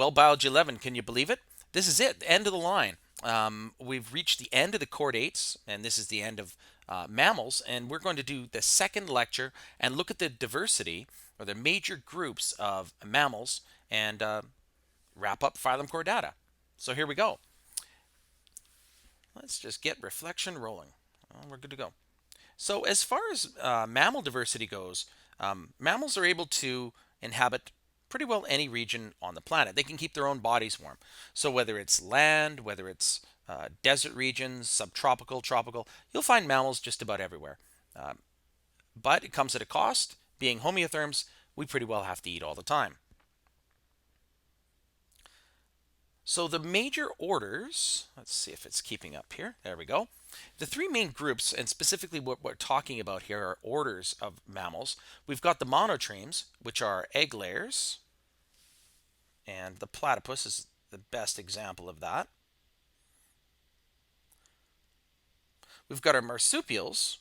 Well, Biology 11, can you believe it? This is it, the end of the line. We've reached the end of the chordates, and this is the end of mammals, and we're going to do the second lecture and look at the diversity or the major groups of mammals and wrap up phylum Chordata. So here we go. Let's just get reflection rolling. Well, we're good to go. So as far as mammal diversity goes, mammals are able to inhabit pretty well any region on the planet. They can keep their own bodies warm. So whether it's land, whether it's desert regions, subtropical, tropical, you'll find mammals just about everywhere. Uh, but it comes at a cost. Being homeotherms, we pretty well have to eat all the time. So the major orders, let's see if it's keeping up here. There we go. The three main groups, and specifically what we're talking about here, are orders of mammals. We've got the monotremes, which are egg layers, and the platypus is the best example of that. We've got our marsupials,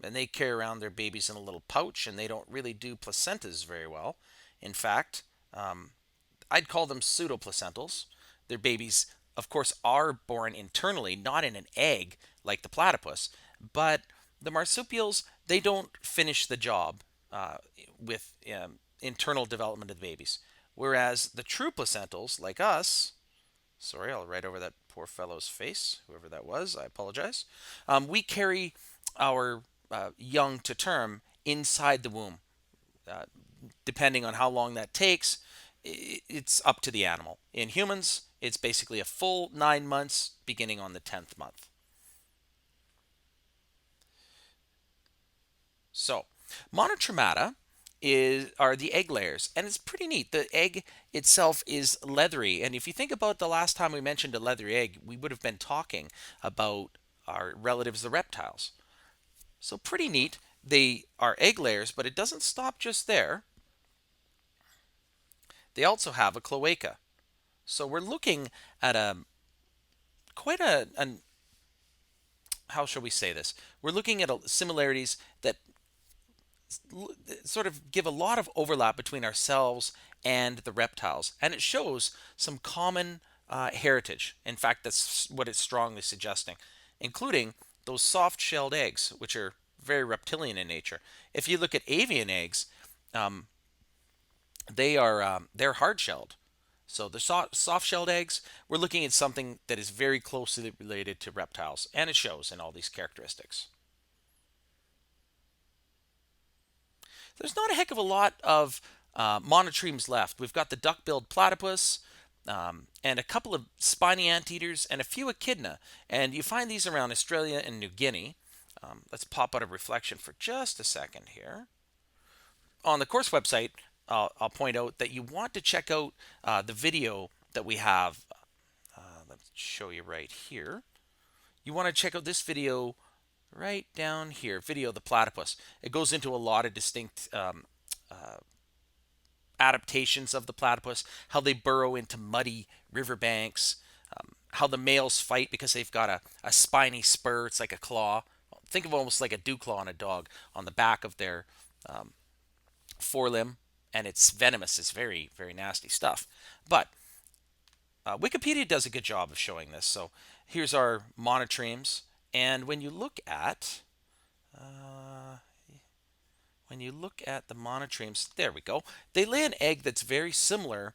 and they carry around their babies in a little pouch, and they don't really do placentas very well. In fact, I'd call them pseudoplacentals. Their babies, of course, are born internally, not in an egg like the platypus, but the marsupials, they don't finish the job with internal development of the babies. Whereas the true placentals, like us, sorry, I'll write over that poor fellow's face, whoever that was, I apologize. We carry our young to term inside the womb. Uh, Depending on how long that takes, it's up to the animal. In humans, it's basically a full 9 months beginning on the 10th month. So, monotremata are the egg layers, and it's pretty neat. The egg itself is leathery, and if you think about the last time we mentioned a leathery egg, we would have been talking about our relatives, the reptiles. So, pretty neat. They are egg layers, but it doesn't stop just there. They also have a cloaca. So we're looking at a quite a an how shall we say this? We're looking at similarities that sort of give a lot of overlap between ourselves and the reptiles, and it shows some common heritage. In fact, that's what it's strongly suggesting, including those soft-shelled eggs, which are very reptilian in nature. If you look at avian eggs, um, they're hard-shelled. So the soft-shelled eggs, we're looking at something that is very closely related to reptiles, and it shows in all these characteristics. There's not a heck of a lot of monotremes left. We've got the duck-billed platypus, and a couple of spiny anteaters, and a few echidna. And you find these around Australia and New Guinea. Let's pop out of reflection for just a second here. On the course website, I'll point out that you want to check out the video that we have. Let's show you right here. You want to check out this video right down here, video of the platypus. It goes into a lot of distinct adaptations of the platypus, how they burrow into muddy riverbanks, how the males fight because they've got a spiny spur. It's like a claw. Think of almost like a dew claw on a dog on the back of their forelimb, and it's venomous. It's very, very nasty stuff. But Wikipedia does a good job of showing this. So here's our monotremes, and when you look at the monotremes, there we go. They lay an egg that's very similar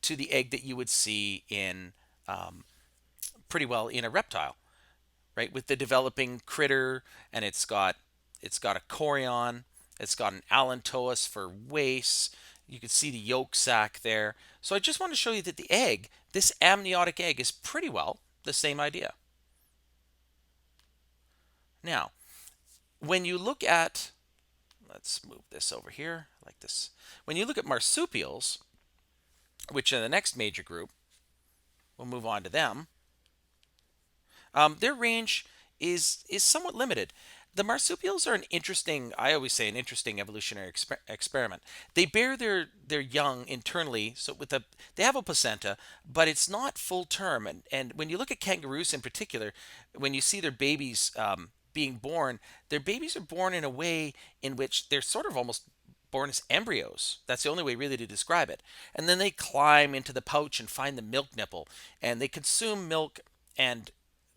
to the egg that you would see in pretty well in a reptile, right? With the developing critter, and it's got a chorion, it's got an allantois for waist. You can see the yolk sac there. So I just want to show you that the egg, this amniotic egg, is pretty well the same idea. Now, when you look at, let's move this over here like this. When you look at marsupials, which are the next major group, we'll move on to them. Their range is somewhat limited. The marsupials are an interesting, I always say, an interesting evolutionary experiment. They bear their young internally, so they have a placenta, but it's not full term. And when you look at kangaroos in particular, when you see their babies being born, their babies are born in a way in which they're sort of almost born as embryos. That's the only way really to describe it. And then they climb into the pouch and find the milk nipple, and they consume milk, and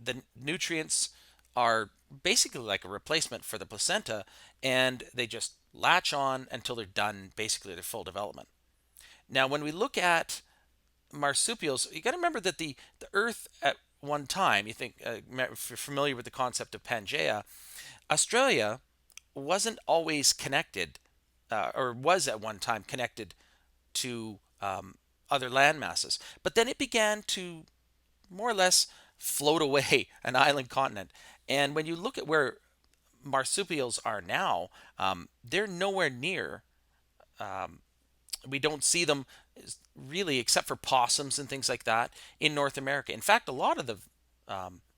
the nutrients are basically like a replacement for the placenta, and they just latch on until they're done, basically their full development. Now, when we look at marsupials, you got to remember that the Earth at one time, you think, if you're familiar with the concept of Pangea, Australia wasn't always connected, or was at one time connected to other land masses. But then it began to more or less float away, an island continent. And when you look at where marsupials are now, they're nowhere near. We don't see them really, except for possums and things like that, in North America. In fact, a lot of the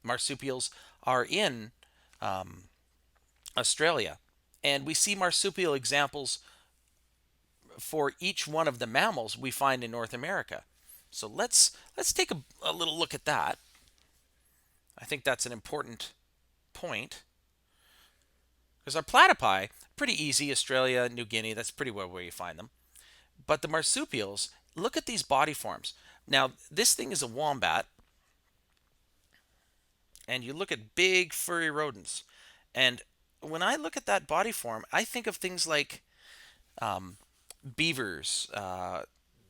marsupials are in Australia. And we see marsupial examples for each one of the mammals we find in North America. So let's take a little look at that. I think that's an important point because our platypi, pretty easy, Australia, New Guinea, that's pretty well where you find them. But the marsupials, look at these body forms. Now, this thing is a wombat, and you look at big furry rodents. And when I look at that body form, I think of things like beavers,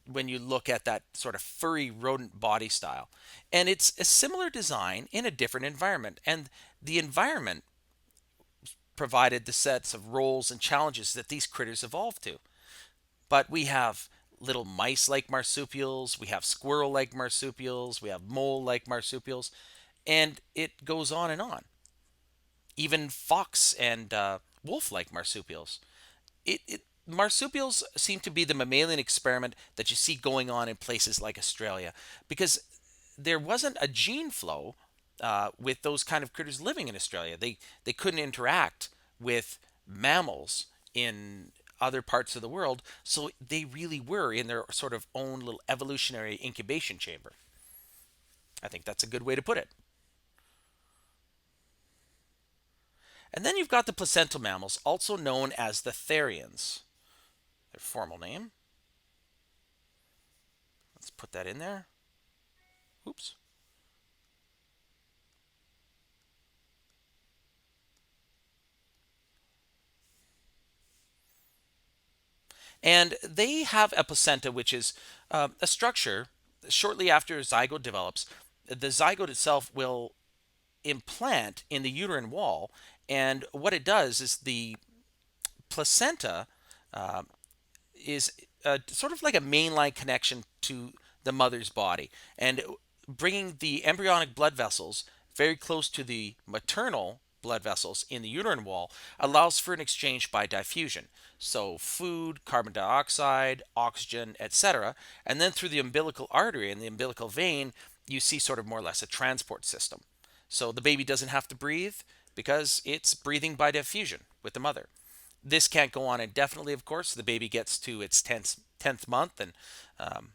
when you look at that sort of furry rodent body style. And it's a similar design in a different environment. And the environment provided the sets of roles and challenges that these critters evolved to. But we have little mice like marsupials, we have squirrel like marsupials, we have mole like marsupials, and it goes on and on. Even fox and wolf like marsupials. Marsupials seem to be the mammalian experiment that you see going on in places like Australia because there wasn't a gene flow with those kind of critters living in Australia. They couldn't interact with mammals in other parts of the world, so they really were in their sort of own little evolutionary incubation chamber. I think that's a good way to put it. And then you've got the placental mammals, also known as the therians. Their formal name. Let's put that in there. Oops. And they have a placenta, which is a structure shortly after a zygote develops. The zygote itself will implant in the uterine wall. And what it does is the placenta uh, is sort of like a mainline connection to the mother's body and bringing the embryonic blood vessels very close to the maternal blood vessels in the uterine wall allows for an exchange by diffusion. So, food, carbon dioxide, oxygen, etc. And then through the umbilical artery and the umbilical vein, you see sort of more or less a transport system. So, the baby doesn't have to breathe because it's breathing by diffusion with the mother. This can't go on indefinitely, of course. The baby gets to its 10th month and, um,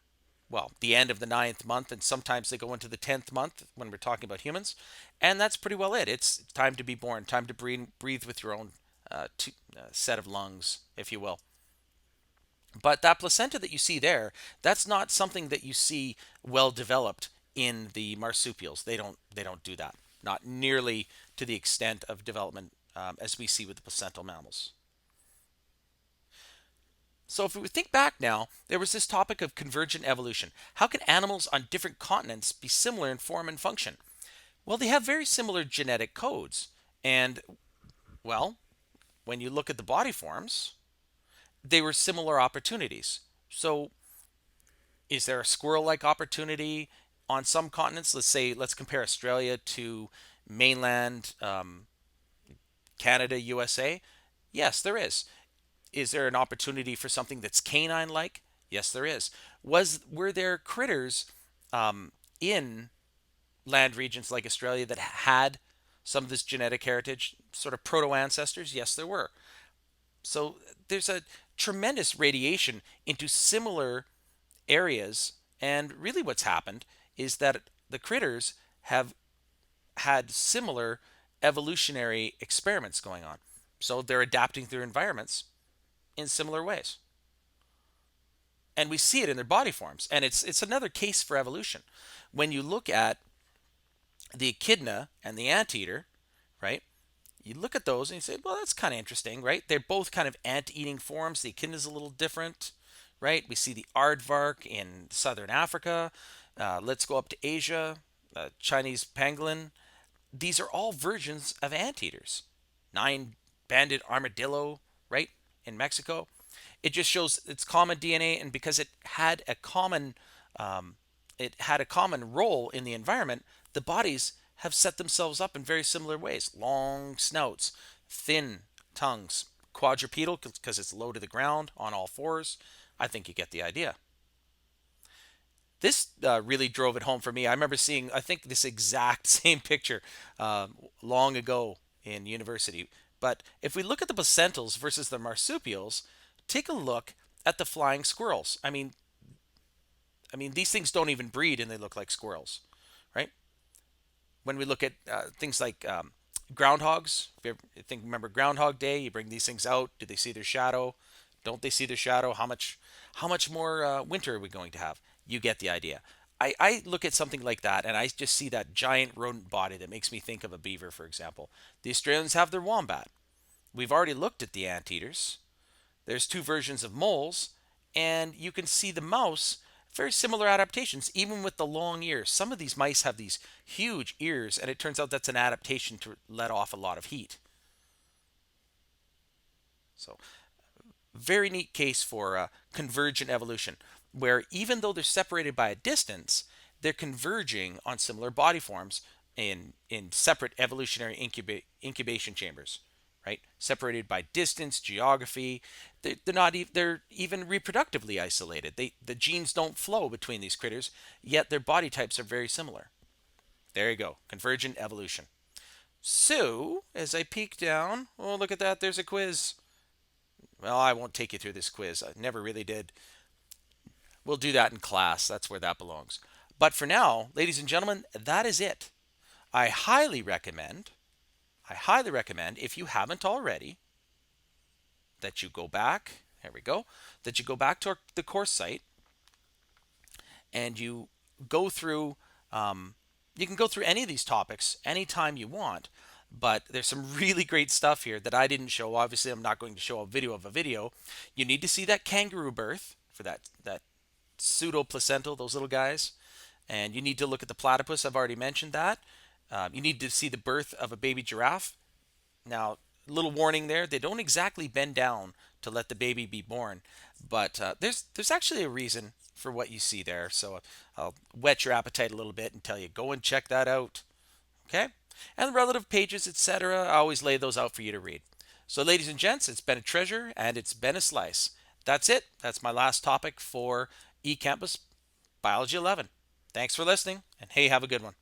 well, the end of the ninth month, and sometimes they go into the 10th month when we're talking about humans. And that's pretty well it. It's time to be born, time to breathe with your own set of lungs, if you will. But that placenta that you see there, that's not something that you see well developed in the marsupials. They don't do that. Not nearly to the extent of development as we see with the placental mammals. So if we think back now, there was this topic of convergent evolution. How can animals on different continents be similar in form and function? Well, they have very similar genetic codes. And, well, when you look at the body forms, they were similar opportunities. So is there a squirrel-like opportunity on some continents? Let's compare Australia to mainland Canada, USA. Yes, there is. Is there an opportunity for something that's canine-like? Yes, there is. Were there critters in land regions like Australia that had some of this genetic heritage, sort of proto ancestors? Yes, there were. So there's a tremendous radiation into similar areas, and really what's happened is that the critters have had similar evolutionary experiments going on. So they're adapting to their environments in similar ways. And we see it in their body forms. And it's another case for evolution. When you look at the echidna and the anteater, right? You look at those and you say, well, that's kind of interesting, right? They're both kind of ant-eating forms. The echidna's a little different, right? We see the aardvark in southern Africa. Let's go up to Asia, Chinese pangolin. These are all versions of anteaters. Nine-banded armadillo, right, in Mexico. It just shows its common DNA, and because um, it had a common role in the environment, the bodies have set themselves up in very similar ways. Long snouts, thin tongues, quadrupedal because it's low to the ground on all fours. I think you get the idea. This really drove it home for me. I remember seeing, I think, this exact same picture long ago in university. But if we look at the placentals versus the marsupials, take a look at the flying squirrels. I mean, these things don't even breed, and they look like squirrels, right? When we look at things like groundhogs, if you ever remember Groundhog Day, you bring these things out. Do they see their shadow? Don't they see their shadow? How much more winter are we going to have? You get the idea. I look at something like that and I just see that giant rodent body that makes me think of a beaver, for example. The Australians have their wombat. We've already looked at the anteaters. There's two versions of moles, and you can see the mouse, very similar adaptations, even with the long ears. Some of these mice have these huge ears, and it turns out that's an adaptation to let off a lot of heat. So, very neat case for convergent evolution, where even though they're separated by a distance, they're converging on similar body forms in separate evolutionary incubation chambers, right? Separated by distance, geography. They're not they're even reproductively isolated. The genes don't flow between these critters, yet their body types are very similar. There you go, convergent evolution. So, as I peek down, oh, look at that, there's a quiz. Well, I won't take you through this quiz. I never really did. We'll do that in class. That's where that belongs. But for now, ladies and gentlemen, that is it. I highly recommend, I highly recommend, if you haven't already, that you go back, there we go, that you go back to the course site and you go through, you can go through any of these topics anytime you want, but there's some really great stuff here that I didn't show. Obviously, I'm not going to show a video of a video. You need to see that kangaroo birth for that pseudoplacental, those little guys. And you need to look at the platypus. I've already mentioned that. You need to see the birth of a baby giraffe. Now, little warning there, they don't exactly bend down to let the baby be born, but there's actually a reason for what you see there. So I'll whet your appetite a little bit and tell you, go and check that out. Okay? And the relative pages, etc., I always lay those out for you to read. So, ladies and gents, it's been a treasure and it's been a slice. That's it. That's my last topic for eCampus Biology 11. Thanks for listening, and hey, have a good one.